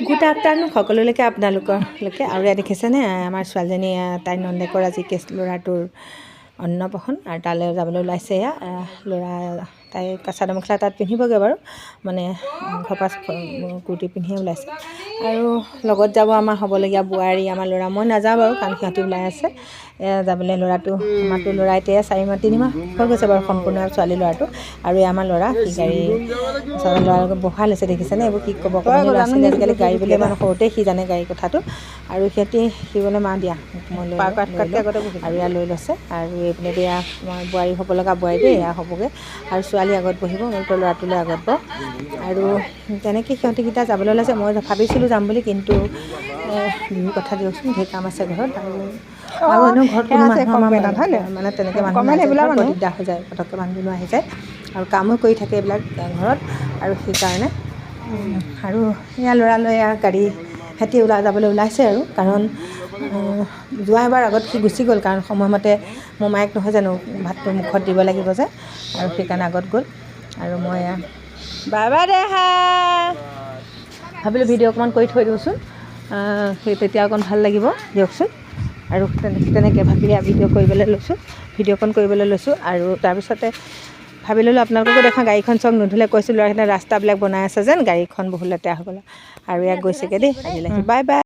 good afternoon সকলোলৈকে আপোনালোকলৈকে আৰু ইয়াত দেখিছেনে আমাৰ ছোৱালীজনী তাইৰ নন্দেকৰ আজি ল'ৰাটোৰ অন্নপ্ৰসন আৰু তালৈ যাবলৈ ওলাইছে এয়া ল'ৰা তাই চাদৰ মেখেলা তাত পিন্ধিবগৈ বাৰু মানে ঘপাচ কুৰ্তি পিন্ধিয়ে ওলাইছে আৰু লগত যাব আমাৰ হ'বলগীয়া বোৱাৰী আমাৰ ল'ৰা মই নাযাওঁ বাৰু কাৰণ সিহঁতি ওলাই আছে যাবলৈ ল'ৰাটো আমাৰতো ল'ৰা এতিয়া 4-3 মাহ হৈ গৈছে বাৰু সম্পূৰ্ণ ছোৱালী ল'ৰাটো আৰু আমাৰ ল'ৰা সি গাড়ী ল'ৰা বহাল হৈছে দেখিছেনে এইবোৰ কি ক'ব ল'ৰা ছোৱালী আজিকালি গাড়ী বুলি মানে সৰুতে সি জানে গাড়ী কথাটো আৰু সিহঁতি সি বোলে মা দিয়া মই লৈ আৰু ইয়াত লৈ লৈছে আৰু এইপিনে দিয়া বোৱাৰী হ'ব লগা বোৱাৰী দেই এয়া হ'বগৈ আৰু ছোৱালী আগত বহিব মোৰতো ল'ৰাটোলৈ আগত বহ আৰু তেনেকৈ সিহঁতিকেইটা যাবলৈ ওলাইছে মই ভাবিছিলোঁ যাম বুলি কিন্তু বিহু কথা দিয়কচোন ধেৰ কাম আছে ঘৰত আৰু এনেও ঘৰত কোনো মানুহ মানে তেনেকৈ মানুহ দিগদাৰ হৈ যায় পটককৈ মানুহজনো আহি যায় আৰু কামো কৰি থাকে এইবিলাক ঘৰত আৰু সেইকাৰণে আৰু এয়া ল'ৰালৈ গাড়ী সিহঁতি যাবলৈ ওলাইছে আৰু কাৰণ যোৱা এবাৰ আগত সি গুচি গ'ল কাৰণ সময়মতে মোমায়েক নহয় জানো ভাতটো মুখত দিব লাগিব যে আৰু সেইকাৰণে আগত গ'ল আৰু মই বাই বাই দে ভাবিলোঁ ভিডিঅ' অকণমান কৰি থৈ দিওঁচোন সেই তেতিয়া অকণ ভাল লাগিব দিয়কচোন আৰু তেনেকৈ ভাবি ভিডিঅ'কণ কৰিবলৈ লৈছোঁ আৰু তাৰপিছতে ভাবি ল'লোঁ আপোনালোককো দেখা গাড়ীখন চক নুধুলে কৈছোঁ ল'ৰাখিনি ৰাস্তাবিলাক বনাই আছে যেন গাড়ীখন বহুত লেতেৰা হৈ গ'ল আৰু ইয়াক গৈছেগৈ দেই আজিলৈ বাই বাই